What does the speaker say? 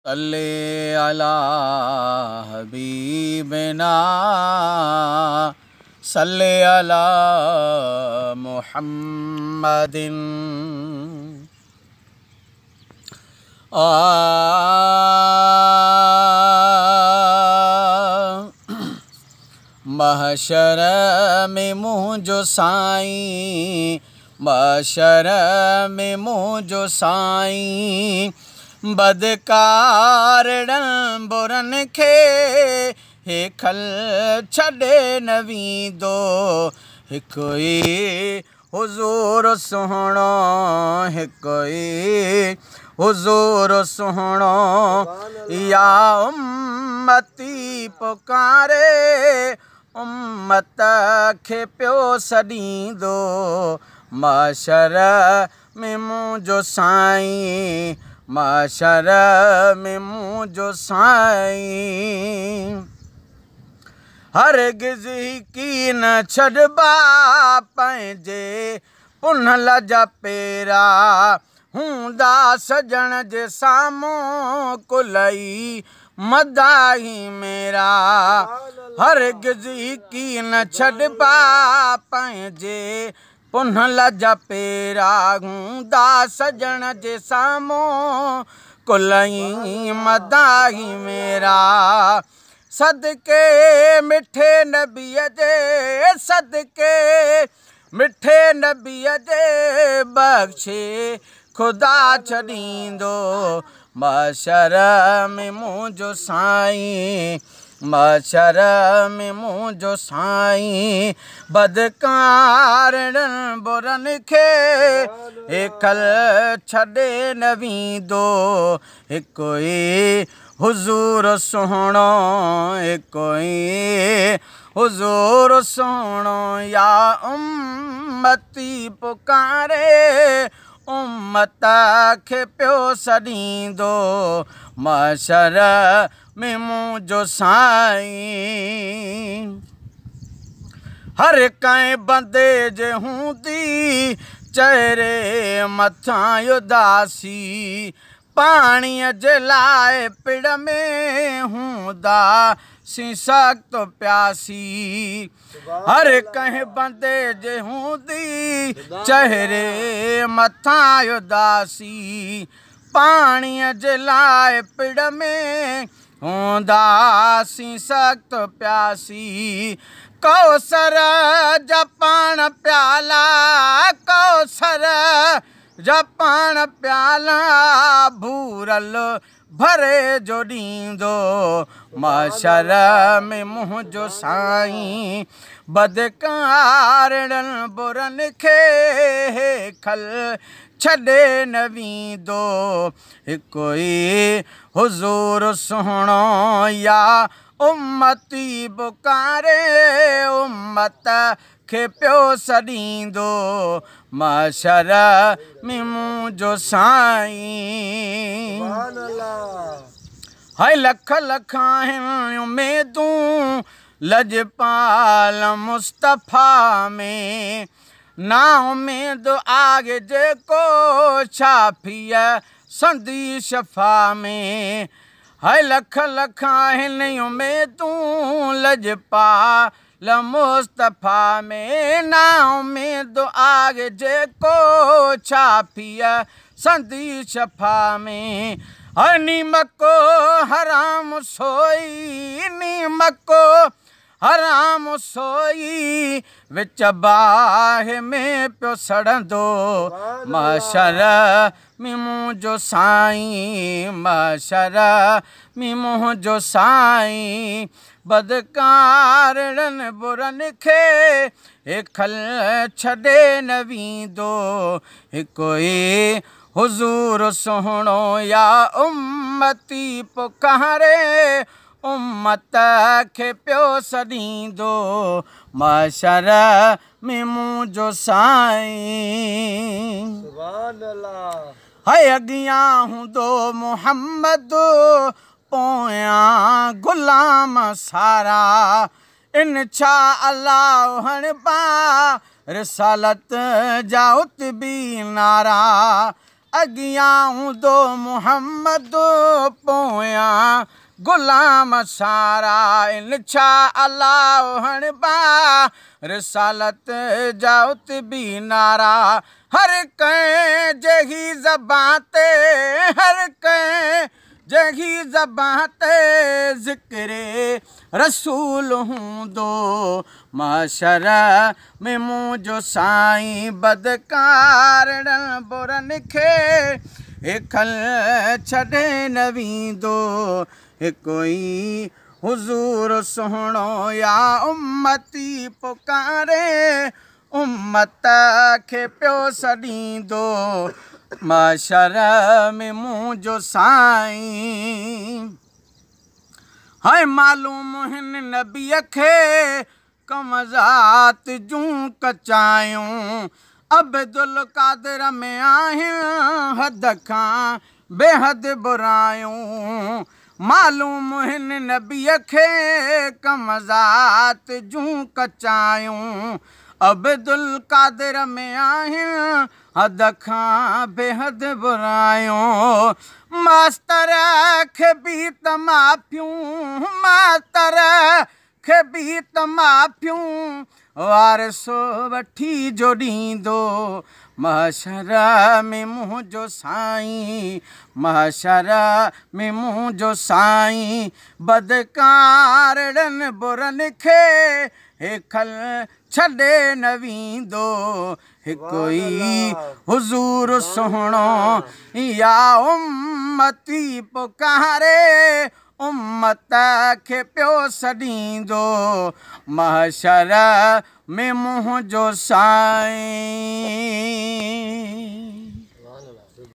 सल्ले अला हबीबना सल्ले अला मुहम्मदिन। महशर में मुँह जो साईं, महशर में मुँह जो साईं, बदकारड़न बुरन खे हेखल छॾे न वींदो। हिकु ई हुज़ूर सुहिणो, हिकु ई हुज़ूर सुहिणो, या उम्मती पुकारे उम्मत खे पियो सॾींदो। महशर में मुंहिंजो साईं, महशर में मुंहिंजो साईं, हरगिज़ की न छॾबा पंहिंजे पुनल जा पेरा, हूंदा सजण जे साम्हूं कुलई मदाही मेरा। हरगिज़ की न छॾबा पंहिंजे पुनल जा पेरा, हूंदा सजण जे साम्हूं कुलई मदाही मेरा। सदके मिठे नबीअ जे, सदके मिठे नबीअ जे बख़्शे खुदा छॾींदो। महशर में मुंहिंजो साईं, महशर में मुंहिंजो साईं, बदकारड़न बुरन खे हेखल छॾे न वींदो। हिकु ई हुज़ूर सुहिणो, हिकु ई हुज़ूर सुहिणो, या उम्मती पुकारे उम्मत खे पियो सॾींदो। महशर में मुंहिंजो साईं, हर कंहिं बंदे जे हूंदी चहिरे मथां उदासी, पाणीअ जे लाइ पिड़ में हूंदा सी सख़्तु प्यासी। हर कंहिं बंदे जे हूंदी चहिरे मथां उदासी, पाणीअ जे लाइ पिड़ में हूंदा सी सख़्तु प्यासी। कौसर जा पाण प्याला, कौसर जा पाण प्याला, भूरल भरे जो ॾींदो। महशर में मुंहिंजो साईं, बदकारड़न बुरन खे हेखल छॾे न वींदो। हिकु ई हुज़ूर सुहिणो, या उम्मती पुकारे उम्मत खे पियो सॾींदो। महशर में मुंहिंजो साईं, हाय लख लख आहिनि उमेदूं लजपाल मुस्तफ़ा में, ना उमेद आगे जेको छाफीअ संदी शफ़ा में। हाय लख लख आहिनि उमेदूं लजपाल मुस्तफ़ा में, ना उमेद आगे जेको छाफीअ संदी शफ़ा में। नीमको हराम सोई, नीमको हराम सोई, विच बाहि में पियो सड़ंदो। महशर में मुंहिंजो साईं, महशर में मुंहिंजो साईं, बदकारड़न बुरन खे हेखल छॾे न वींदो। हिकु ई हुज़ूर सुहिणो, या उम्मती पुकारे उम्मत खे पियो सॾींदो। महशर में मुंहिंजो साईं, हाय अॻियां हूंदो मुहम्मद, पोयां ग़ुलाम सारा, इन छा अलाह हणबा रिसालत जा उतबी नारा। अॻियां हूंदो मुहम्मद, पोयां गुलाम सारा इन छा अल्लाह हणबा रिसालत जाउत भी नारा हर कंहिं जही ज़बां ते हर कंहिं जही ज़बां ते ज़िक्रे रसूल हूंदो महशर में मुंहिंजो साईं बदकारड़नि बुरनि खे हेखल छॾे न वेंदो हिकु ई हुज़ूर सुहिणो या उम्मती पुकारे उम्मत खे पियो सॾींदो महशर में मुंहिंजो साईं हाय मालूम हिन नबीअ खे कमज़ात जूं कचायूं अब्दुल कादिर में आहिनि हद खां बेहद बुरायूं मालूम हिन नबीअ खे कमज़ात जूं कचायूं अब्दुल कादिर में आहिनि हद खां बेहद बुरायूं मास्तर खे बि त माफ़ियूं मास्तर खे बि त माफ़ियूं वारसो वठी जो ॾींदो महशर में मुंहिंजो साईं महशर में मुंहिंजो साईं बदकारड़नि बुरनि खे हेखल छॾे न वेंदो हिकु ई हुज़ूर सुहिणो या उम्मती पुकारे उम्मत खे पियो सॾींदो महशर में मुंहिंजो साईं।